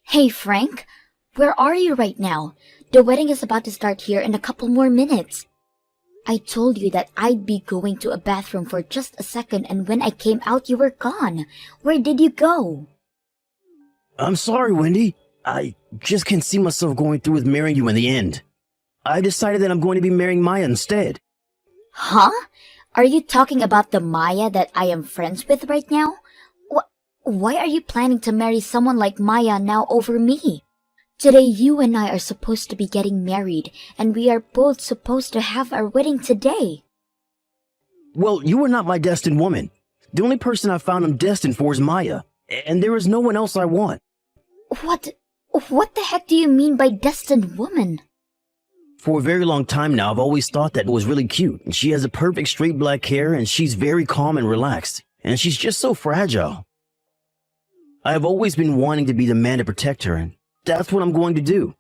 Hey Frank, where are you right now? The wedding is about to start here in a couple more minutes. I told you that I'd be going to a bathroom for just a second, and when I came out you were gone. Where did you go? I'm sorry, Wendy. I just can't see myself going through with marrying you in the end. I decided that I'm going to be marrying Maya instead. Huh? Are you talking about the Maya that I am friends with right now? Why are you planning to marry someone like Maya now over me? Today you and I are supposed to be getting married, and we are both supposed to have our wedding today. Well, you are not my destined woman. The only person I found I'm destined for is Maya, and there is no one else I want. What the heck do you mean by destined woman? For a very long time now, I've always thought that it was really cute. She has a perfect straight black hair, and she's very calm and relaxed, and she's just so fragile. I have always been wanting to be the man to protect her, and that's what I'm going to do.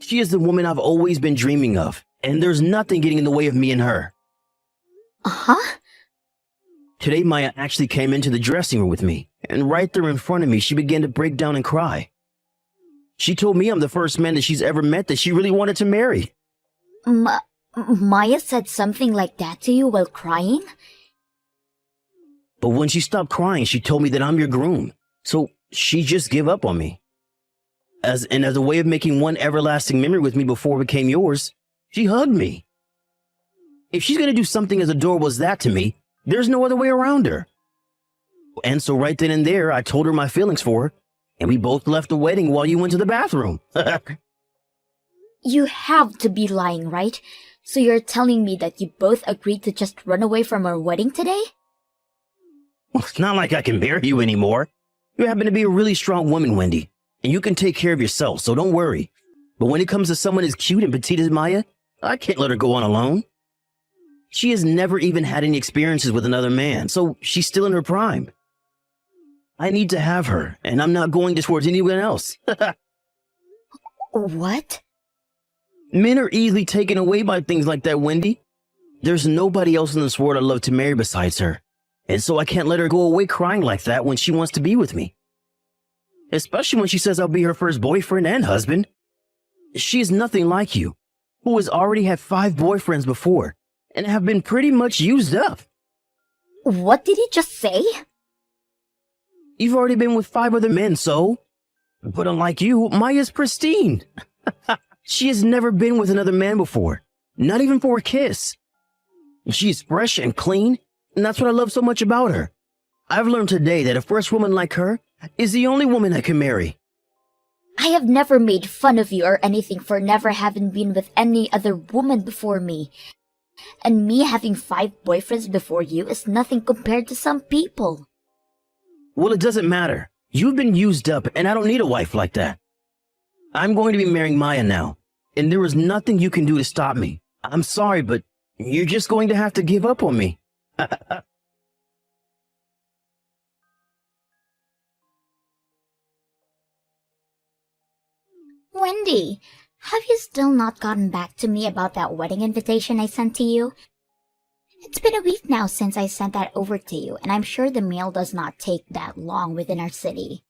She is the woman I've always been dreaming of, and there's nothing getting in the way of me and her. Uh-huh? Today, Maya actually came into the dressing room with me, and right there in front of me, she began to break down and cry. She told me I'm the first man that she's ever met that she really wanted to marry. Maya said something like that to you while crying? But when she stopped crying, she told me that I'm your groom. So she just gave up on me. As a way of making one everlasting memory with me before it became yours, she hugged me. If she's going to do something as adorable as that to me, there's no other way around her. And so right then and there, I told her my feelings for her, and we both left the wedding while you went to the bathroom. You have to be lying, right? So you're telling me that you both agreed to just run away from our wedding today? Well, it's not like I can marry you anymore. You happen to be a really strong woman, Wendy, and you can take care of yourself, so don't worry. But when it comes to someone as cute and petite as Maya, I can't let her go on alone. She has never even had any experiences with another man, so she's still in her prime. I need to have her, and I'm not going towards anyone else. What? Men are easily taken away by things like that, Wendy. There's nobody else in this world I'd love to marry besides her. And so I can't let her go away crying like that when she wants to be with me. Especially when she says I'll be her first boyfriend and husband. She is nothing like you, who has already had 5 boyfriends before, and have been pretty much used up. What did he just say? You've already been with 5 other men, so? But unlike you, Maya's pristine. She has never been with another man before, not even for a kiss. She's fresh and clean, and that's what I love so much about her. I've learned today that a fresh woman like her is the only woman I can marry. I have never made fun of you or anything for never having been with any other woman before me. And me having 5 boyfriends before you is nothing compared to some people. Well, it doesn't matter. You've been used up, and I don't need a wife like that. I'm going to be marrying Maya now, and there is nothing you can do to stop me. I'm sorry, but you're just going to have to give up on me. Wendy, have you still not gotten back to me about that wedding invitation I sent to you? It's been a week now since I sent that over to you, and I'm sure the mail does not take that long within our city.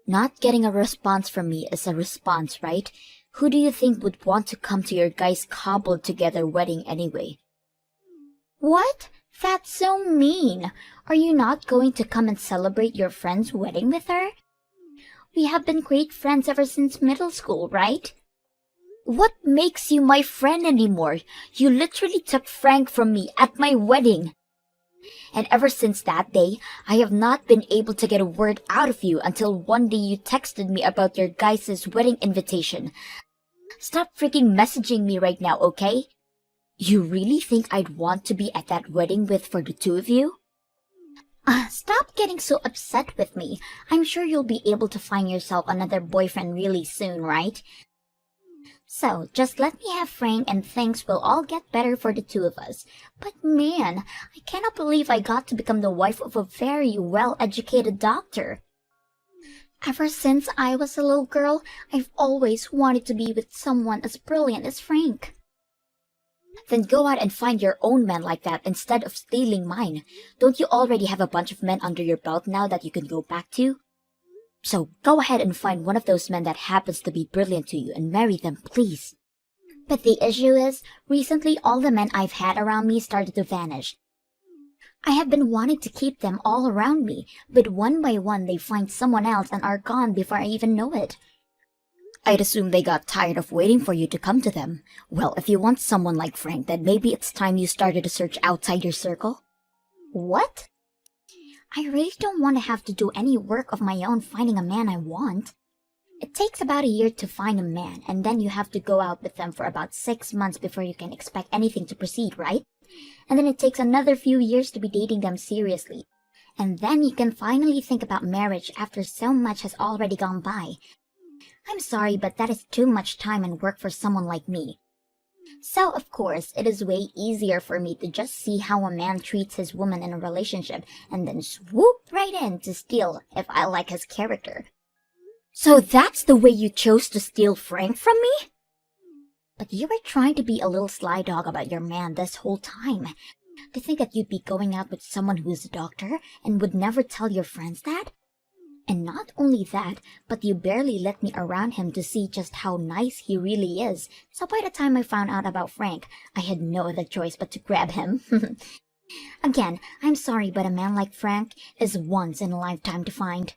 Not getting a response from me is a response, right? Who do you think would want to come to your guys' cobbled-together wedding anyway? What? That's so mean. Are you not going to come and celebrate your friend's wedding with her? We have been great friends ever since middle school, right? What makes you my friend anymore? You literally took Frank from me at my wedding. And ever since that day, I have not been able to get a word out of you until one day you texted me about your guys' wedding invitation. Stop freaking messaging me right now, okay? You really think I'd want to be at that wedding for the 2 of you? Stop getting so upset with me. I'm sure you'll be able to find yourself another boyfriend really soon, right? So, just let me have Frank and things will all get better for the 2 of us. But man, I cannot believe I got to become the wife of a very well-educated doctor. Ever since I was a little girl, I've always wanted to be with someone as brilliant as Frank. Then go out and find your own man like that instead of stealing mine. Don't you already have a bunch of men under your belt now that you can go back to? So go ahead and find one of those men that happens to be brilliant to you and marry them, please. But the issue is, recently all the men I've had around me started to vanish. I have been wanting to keep them all around me, but one by one they find someone else and are gone before I even know it. I'd assume they got tired of waiting for you to come to them. Well, if you want someone like Frank, then maybe it's time you started a search outside your circle. What? I really don't want to have to do any work of my own finding a man I want. It takes about a year to find a man, and then you have to go out with them for about 6 months before you can expect anything to proceed, right? And then it takes another few years to be dating them seriously. And then you can finally think about marriage after so much has already gone by. I'm sorry, but that is too much time and work for someone like me. So, of course, it is way easier for me to just see how a man treats his woman in a relationship and then swoop right in to steal if I like his character. So that's the way you chose to steal Frank from me? But you were trying to be a little sly dog about your man this whole time. To think that you'd be going out with someone who is a doctor and would never tell your friends that? And not only that, but you barely let me around him to see just how nice he really is. So by the time I found out about Frank, I had no other choice but to grab him. Again, I'm sorry, but a man like Frank is once in a lifetime to find.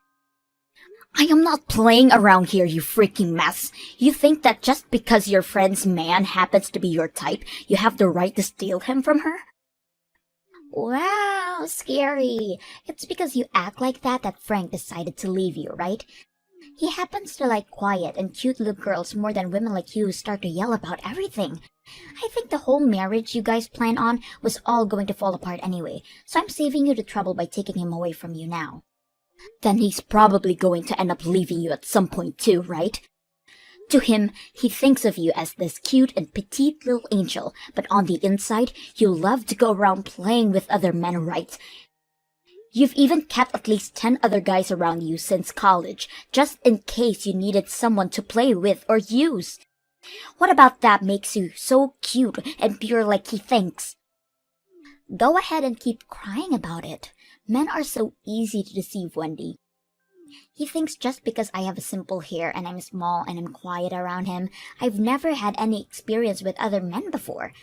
I am not playing around here, you freaking mess. You think that just because your friend's man happens to be your type, you have the right to steal him from her? Wow, scary. It's because you act like that Frank decided to leave you, right? He happens to like quiet and cute little girls more than women like you who start to yell about everything. I think the whole marriage you guys planned on was all going to fall apart anyway, so I'm saving you the trouble by taking him away from you now. Then he's probably going to end up leaving you at some point too, right? To him, he thinks of you as this cute and petite little angel, but on the inside, you love to go around playing with other men, right? You've even kept at least 10 other guys around you since college, just in case you needed someone to play with or use. What about that makes you so cute and pure like he thinks? Go ahead and keep crying about it. Men are so easy to deceive, Wendy. He thinks just because I have a simple hair and I'm small and I'm quiet around him, I've never had any experience with other men before.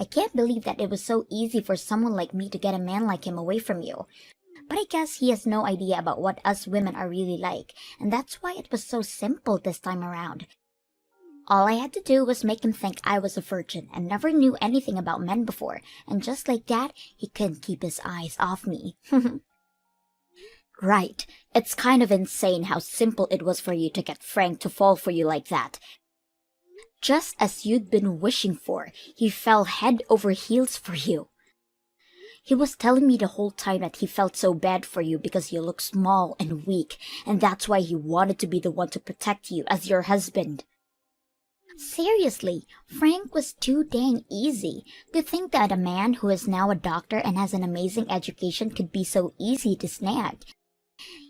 I can't believe that it was so easy for someone like me to get a man like him away from you. But I guess he has no idea about what us women are really like, and that's why it was so simple this time around. All I had to do was make him think I was a virgin and never knew anything about men before, and just like that, he couldn't keep his eyes off me. Right, it's kind of insane how simple it was for you to get Frank to fall for you like that. Just as you'd been wishing for, he fell head over heels for you. He was telling me the whole time that he felt so bad for you because you look small and weak, and that's why he wanted to be the one to protect you as your husband. Seriously, Frank was too dang easy. To think that a man who is now a doctor and has an amazing education could be so easy to snag.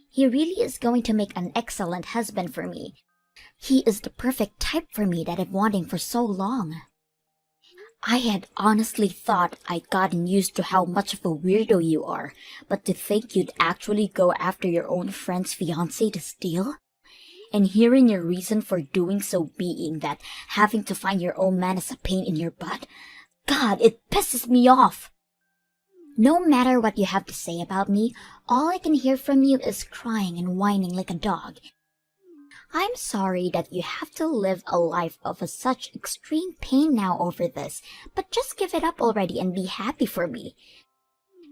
He really is going to make an excellent husband for me. He is the perfect type for me that I've wanting for so long. I had honestly thought I'd gotten used to how much of a weirdo you are, but to think you'd actually go after your own friend's fiancé to steal? And hearing your reason for doing so being that having to find your own man is a pain in your butt, God, it pisses me off. No matter what you have to say about me, all I can hear from you is crying and whining like a dog. I'm sorry that you have to live a life of such extreme pain now over this, but just give it up already and be happy for me.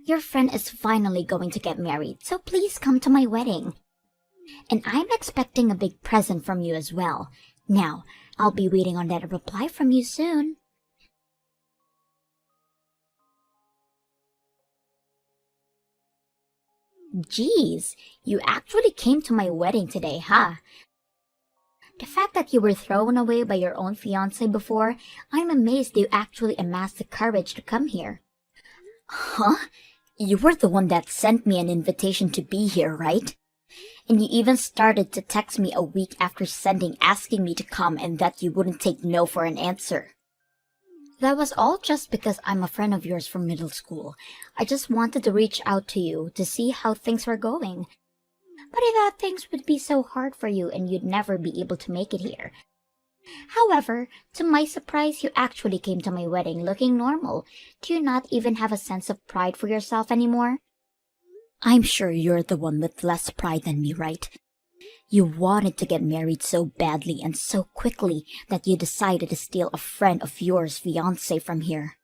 Your friend is finally going to get married, so please come to my wedding. And I'm expecting a big present from you as well. Now, I'll be waiting on that reply from you soon. Geez, you actually came to my wedding today, huh? The fact that you were thrown away by your own fiancé before, I'm amazed you actually amassed the courage to come here. Huh? You were the one that sent me an invitation to be here, right? And you even started to text me a week after sending asking me to come and that you wouldn't take no for an answer. That was all just because I'm a friend of yours from middle school. I just wanted to reach out to you to see how things were going. But I thought things would be so hard for you and you'd never be able to make it here. However, to my surprise, you actually came to my wedding looking normal. Do you not even have a sense of pride for yourself anymore? I'm sure you're the one with less pride than me, right? You wanted to get married so badly and so quickly that you decided to steal a friend of yours' fiancé from here.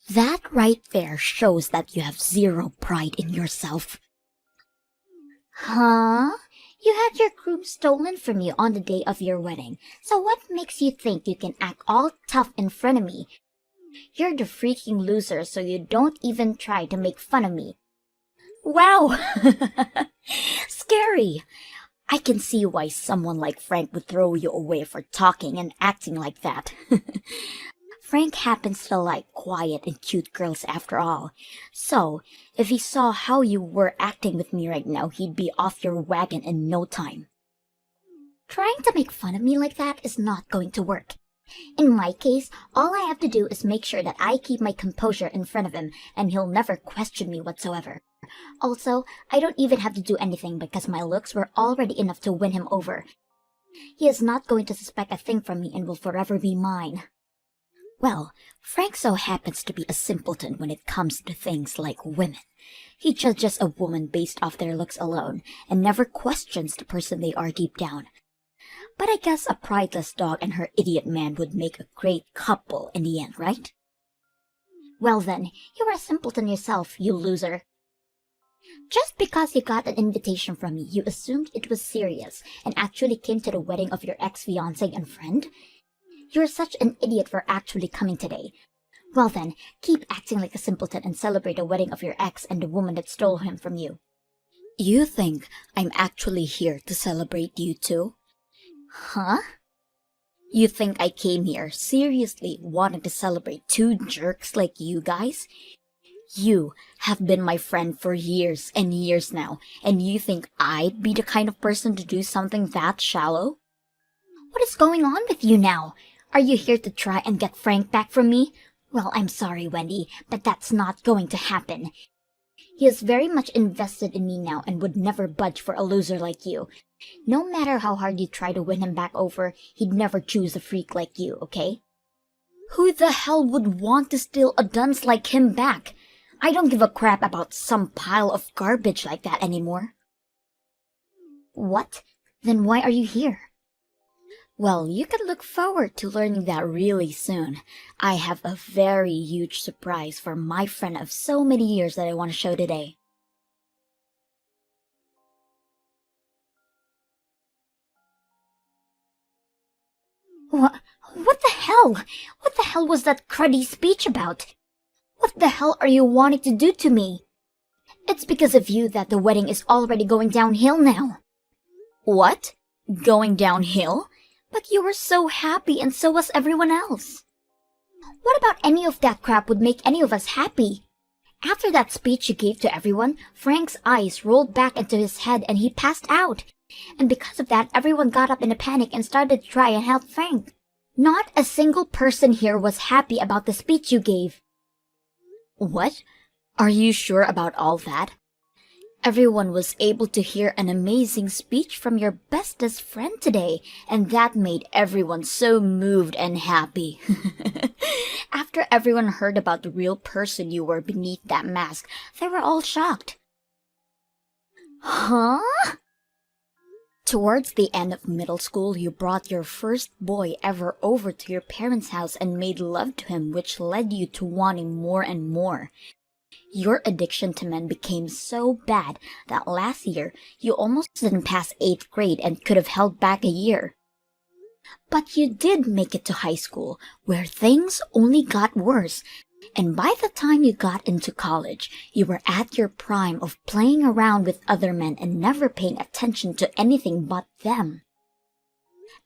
That right there shows that you have zero pride in yourself. Huh? You had your groom stolen from you on the day of your wedding, so what makes you think you can act all tough in front of me? You're the freaking loser, so you don't even try to make fun of me. Wow! Scary! I can see why someone like Frank would throw you away for talking and acting like that. Frank happens to like quiet and cute girls after all. So, if he saw how you were acting with me right now, he'd be off your wagon in no time. Trying to make fun of me like that is not going to work. In my case, all I have to do is make sure that I keep my composure in front of him, and he'll never question me whatsoever. Also, I don't even have to do anything because my looks were already enough to win him over. He is not going to suspect a thing from me and will forever be mine. Well, Frank so happens to be a simpleton when it comes to things like women. He judges a woman based off their looks alone and never questions the person they are deep down. But I guess a prideless dog and her idiot man would make a great couple in the end, right? Well then, you are a simpleton yourself, you loser. Just because you got an invitation from me, you assumed it was serious and actually came to the wedding of your ex-fiancé and friend? You're such an idiot for actually coming today. Well then, keep acting like a simpleton and celebrate the wedding of your ex and the woman that stole him from you. You think I'm actually here to celebrate you too? Huh? You think I came here seriously wanting to celebrate two jerks like you guys? You have been my friend for years and years now, and you think I'd be the kind of person to do something that shallow? What is going on with you now? Are you here to try and get Frank back from me? Well, I'm sorry, Wendy, but that's not going to happen. He is very much invested in me now and would never budge for a loser like you. No matter how hard you try to win him back over, he'd never choose a freak like you, okay? Who the hell would want to steal a dunce like him back? I don't give a crap about some pile of garbage like that anymore. What? Then why are you here? Well, you can look forward to learning that really soon. I have a very huge surprise for my friend of so many years that I want to show today. What the hell? What the hell was that cruddy speech about? What the hell are you wanting to do to me? It's because of you that the wedding is already going downhill now. What? Going downhill? But you were so happy and so was everyone else. What about any of that crap would make any of us happy? After that speech you gave to everyone, Frank's eyes rolled back into his head and he passed out. And because of that, everyone got up in a panic and started to try and help Frank. Not a single person here was happy about the speech you gave. What? Are you sure about all that? Everyone was able to hear an amazing speech from your bestest friend today, and that made everyone so moved and happy. After everyone heard about the real person you were beneath that mask, they were all shocked. Huh? Towards the end of middle school, you brought your first boy ever over to your parents' house and made love to him, which led you to wanting more and more. Your addiction to men became so bad that last year you almost didn't pass 8th grade and could have held back a year. But you did make it to high school, where things only got worse, and by the time you got into college, you were at your prime of playing around with other men and never paying attention to anything but them.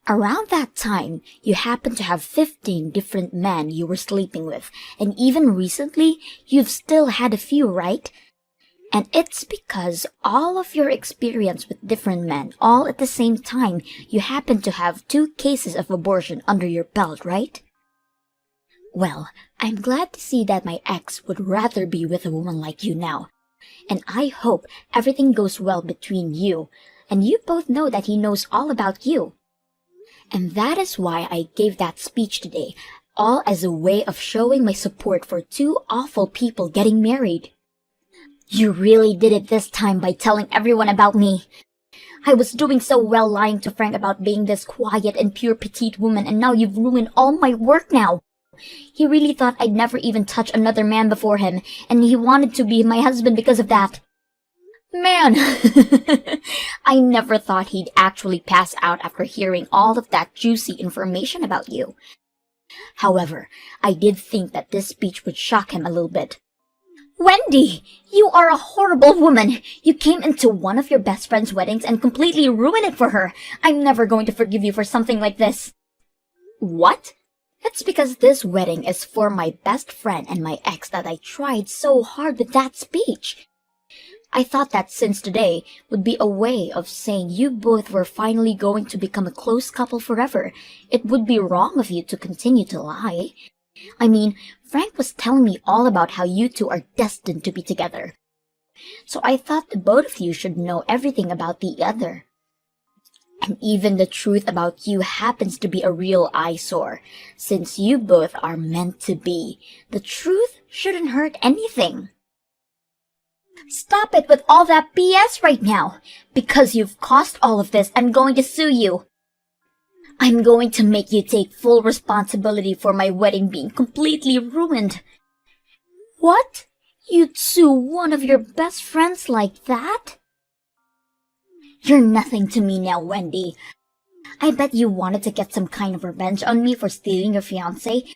Around that time, you happened to have 15 different men you were sleeping with, and even recently, you've still had a few, right? And it's because all of your experience with different men, all at the same time, you happen to have 2 cases of abortion under your belt, right? Well, I'm glad to see that my ex would rather be with a woman like you now. And I hope everything goes well between you, and you both know that he knows all about you. And that is why I gave that speech today, all as a way of showing my support for two awful people getting married. You really did it this time by telling everyone about me. I was doing so well lying to Frank about being this quiet and pure petite woman, and now you've ruined all my work now. He really thought I'd never even touch another man before him, and he wanted to be my husband because of that. Man, I never thought he'd actually pass out after hearing all of that juicy information about you. However, I did think that this speech would shock him a little bit. Wendy, you are a horrible woman. You came into one of your best friend's weddings and completely ruined it for her. I'm never going to forgive you for something like this. What? It's because this wedding is for my best friend and my ex that I tried so hard with that speech. I thought that since today would be a way of saying you both were finally going to become a close couple forever, it would be wrong of you to continue to lie. I mean, Frank was telling me all about how you two are destined to be together. So I thought the both of you should know everything about the other. And even the truth about you happens to be a real eyesore. Since you both are meant to be, the truth shouldn't hurt anything. Stop it with all that BS right now. Because you've caused all of this, I'm going to sue you. I'm going to make you take full responsibility for my wedding being completely ruined. What? You'd sue one of your best friends like that? You're nothing to me now, Wendy. I bet you wanted to get some kind of revenge on me for stealing your fiancé,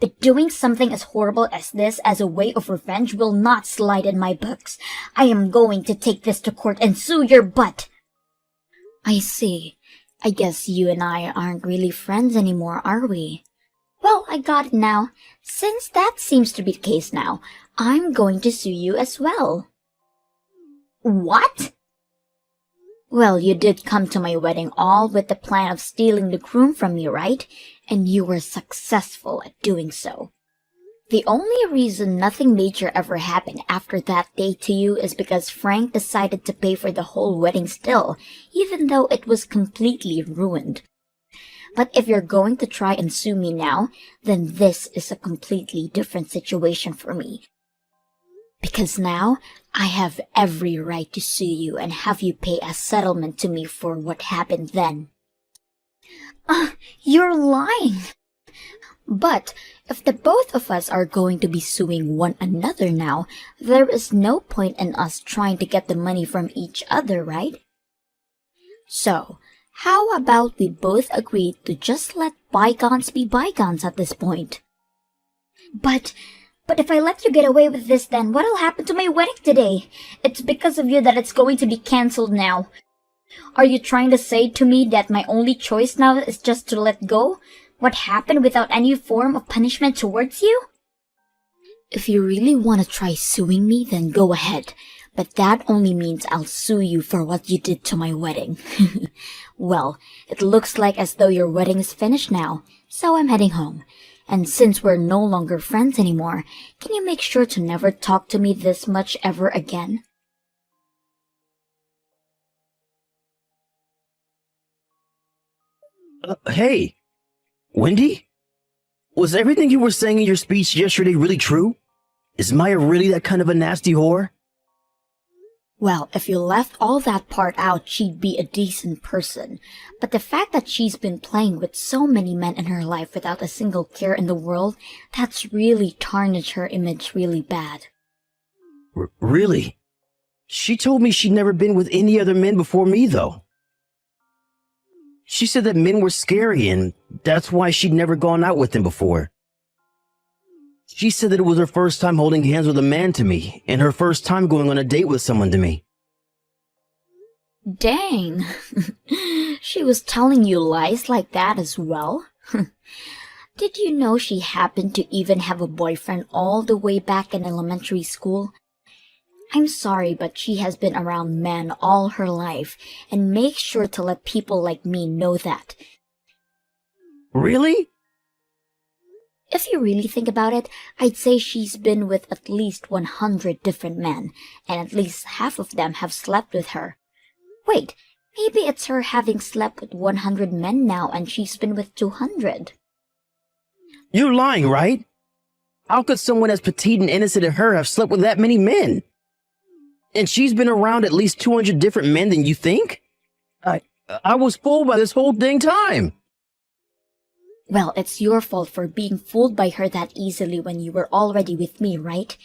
but doing something as horrible as this as a way of revenge will not slide in my books. I am going to take this to court and sue your butt. I see. I guess you and I aren't really friends anymore, are we? Well, I got it now. Since that seems to be the case now, I'm going to sue you as well. What? Well, you did come to my wedding all with the plan of stealing the groom from me, right? And you were successful at doing so. The only reason nothing major ever happened after that day to you is because Frank decided to pay for the whole wedding still, even though it was completely ruined. But if you're going to try and sue me now, then this is a completely different situation for me. Because now, I have every right to sue you and have you pay a settlement to me for what happened then. You're lying! But if the both of us are going to be suing one another now, there is no point in us trying to get the money from each other, right? So, how about we both agree to just let bygones be bygones at this point? But if I let you get away with this, then what'll happen to my wedding today? It's because of you that it's going to be cancelled now. Are you trying to say to me that my only choice now is just to let go? What happened without any form of punishment towards you? If you really want to try suing me, then go ahead. But that only means I'll sue you for what you did to my wedding. Well, it looks like as though your wedding is finished now, so I'm heading home. And since we're no longer friends anymore, can you make sure to never talk to me this much ever again? Hey, Wendy? Was everything you were saying in your speech yesterday really true? Is Maya really that kind of a nasty whore? Well, if you left all that part out, she'd be a decent person. But the fact that she's been playing with so many men in her life without a single care in the world, that's really tarnished her image really bad. Really? She told me she'd never been with any other men before me, though. She said that men were scary, and that's why she'd never gone out with them before. She said that it was her first time holding hands with a man to me, and her first time going on a date with someone to me. Dang. She was telling you lies like that as well? Did you know she happened to even have a boyfriend all the way back in elementary school? I'm sorry, but she has been around men all her life, and makes sure to let people like me know that. Really? If you really think about it, I'd say she's been with at least 100 different men, and at least half of them have slept with her. Wait, maybe it's her having slept with 100 men now and she's been with 200. You're lying, right? How could someone as petite and innocent as her have slept with that many men? And she's been around at least 200 different men than you think? I was fooled by this whole dang time. Well, it's your fault for being fooled by her that easily when you were already with me, right?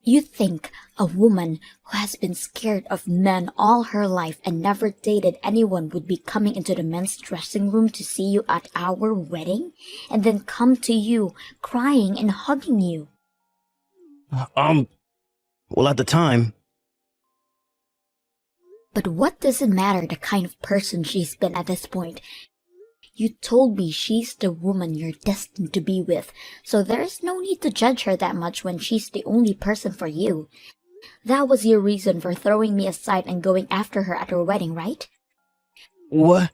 You think a woman who has been scared of men all her life and never dated anyone would be coming into the men's dressing room to see you at our wedding and then come to you crying and hugging you? Well, at the time. But what does it matter the kind of person she's been at this point? You told me she's the woman you're destined to be with, so there's no need to judge her that much when she's the only person for you. That was your reason for throwing me aside and going after her at our wedding, right? What?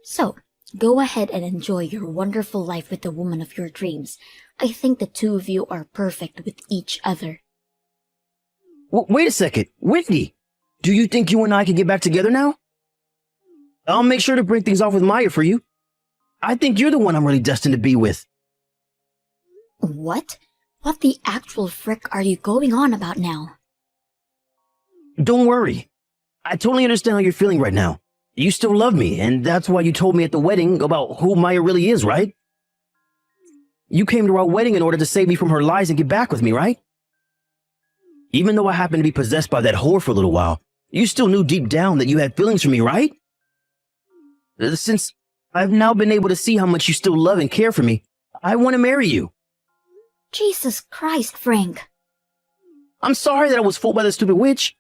So, go ahead and enjoy your wonderful life with the woman of your dreams. I think the two of you are perfect with each other. Wait a second. Whitney, do you think you and I can get back together now? I'll make sure to break things off with Maya for you. I think you're the one I'm really destined to be with. What? What the actual frick are you going on about now? Don't worry. I totally understand how you're feeling right now. You still love me, and that's why you told me at the wedding about who Maya really is, right? You came to our wedding in order to save me from her lies and get back with me, right? Even though I happened to be possessed by that whore for a little while, you still knew deep down that you had feelings for me, right? Since I've now been able to see how much you still love and care for me, I want to marry you. Jesus Christ, Frank. I'm sorry that I was fooled by the stupid witch.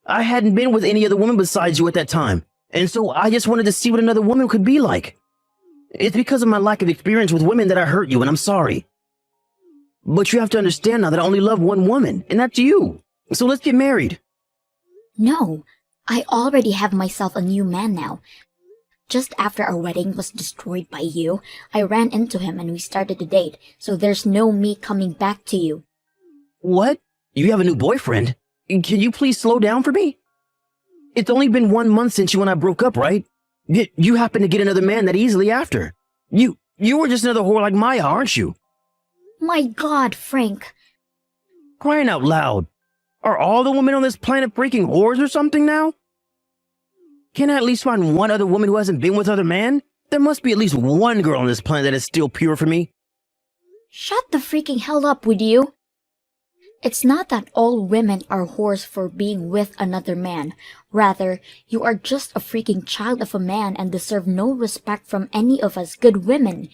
I hadn't been with any other woman besides you at that time, and so I just wanted to see what another woman could be like. It's because of my lack of experience with women that I hurt you, and I'm sorry. But you have to understand now that I only love one woman, and that's you. So let's get married. No, I already have myself a new man now. Just after our wedding was destroyed by you, I ran into him and we started to date, so there's no me coming back to you. What? You have a new boyfriend? Can you please slow down for me? It's only been 1 month since you and I broke up, right? You happened to get another man that easily after. You were just another whore like Maya, aren't you? My God, Frank. Crying out loud. Are all the women on this planet freaking whores or something now? Can I at least find one other woman who hasn't been with other men? There must be at least one girl on this planet that is still pure for me. Shut the freaking hell up, would you? It's not that all women are whores for being with another man. Rather, you are just a freaking child of a man and deserve no respect from any of us good women.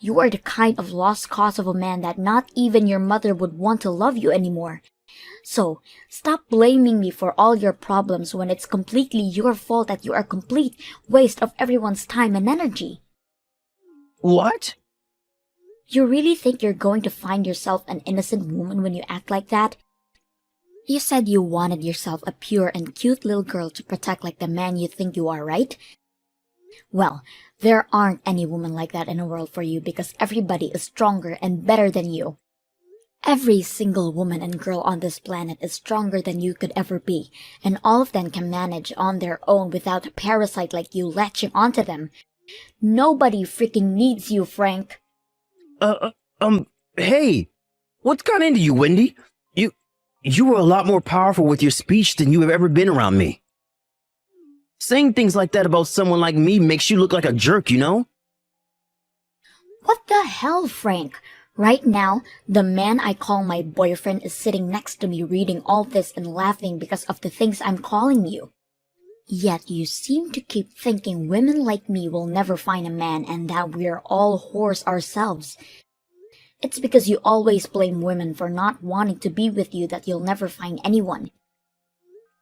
You are the kind of lost cause of a man that not even your mother would want to love you anymore. So, stop blaming me for all your problems when it's completely your fault that you are a complete waste of everyone's time and energy. What? You really think you're going to find yourself an innocent woman when you act like that? You said you wanted yourself a pure and cute little girl to protect like the man you think you are, right? Well, there aren't any women like that in the world for you because everybody is stronger and better than you. Every single woman and girl on this planet is stronger than you could ever be, and all of them can manage on their own without a parasite like you latching onto them. Nobody freaking needs you, Frank. Hey, what's got into you, Wendy? You were a lot more powerful with your speech than you have ever been around me. Saying things like that about someone like me makes you look like a jerk, you know? What the hell, Frank? Right now, the man I call my boyfriend is sitting next to me reading all this and laughing because of the things I'm calling you. Yet you seem to keep thinking women like me will never find a man and that we're all whores ourselves. It's because you always blame women for not wanting to be with you that you'll never find anyone.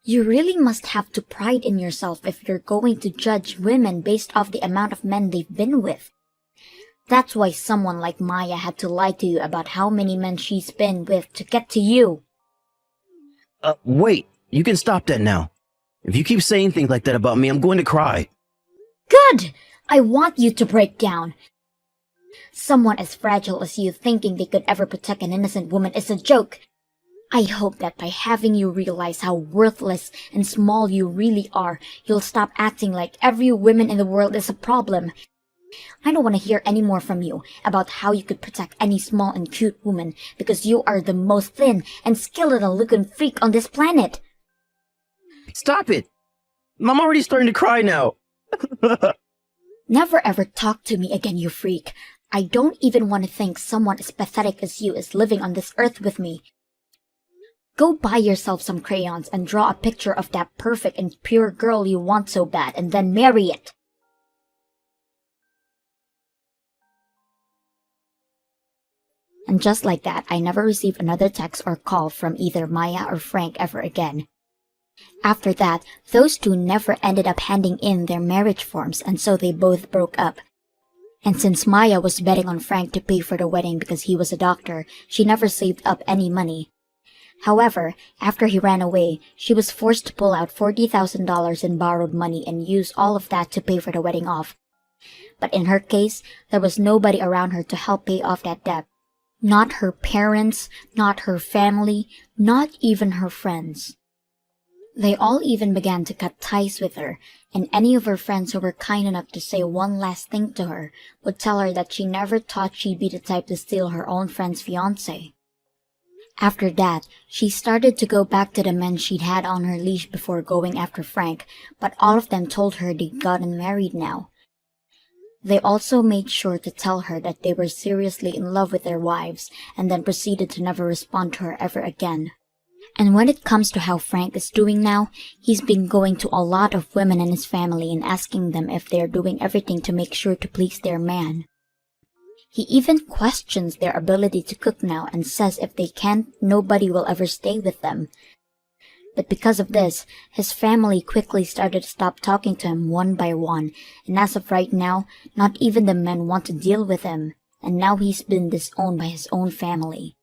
You really must have to pride in yourself if you're going to judge women based off the amount of men they've been with. That's why someone like Maya had to lie to you about how many men she's been with to get to you. Wait, you can stop that now. If you keep saying things like that about me, I'm going to cry. Good! I want you to break down. Someone as fragile as you thinking they could ever protect an innocent woman is a joke. I hope that by having you realize how worthless and small you really are, you'll stop acting like every woman in the world is a problem. I don't want to hear any more from you about how you could protect any small and cute woman because you are the most thin and skeletal-looking freak on this planet. Stop it! I'm already starting to cry now. Never ever talk to me again, you freak. I don't even want to think someone as pathetic as you is living on this earth with me. Go buy yourself some crayons and draw a picture of that perfect and pure girl you want so bad and then marry it. And just like that, I never received another text or call from either Maya or Frank ever again. After that, those two never ended up handing in their marriage forms, and so they both broke up. And since Maya was betting on Frank to pay for the wedding because he was a doctor, she never saved up any money. However, after he ran away, she was forced to pull out $40,000 in borrowed money and use all of that to pay for the wedding off. But in her case, there was nobody around her to help pay off that debt. Not her parents, not her family, not even her friends. They all even began to cut ties with her, and any of her friends who were kind enough to say one last thing to her would tell her that she never thought she'd be the type to steal her own friend's fiancé. After that, she started to go back to the men she'd had on her leash before going after Frank, but all of them told her they'd gotten married now. They also made sure to tell her that they were seriously in love with their wives, and then proceeded to never respond to her ever again. And when it comes to how Frank is doing now, he's been going to a lot of women in his family and asking them if they're doing everything to make sure to please their man. He even questions their ability to cook now and says if they can't, nobody will ever stay with them. But because of this, his family quickly started to stop talking to him one by one, and as of right now, not even the men want to deal with him, and now he's been disowned by his own family.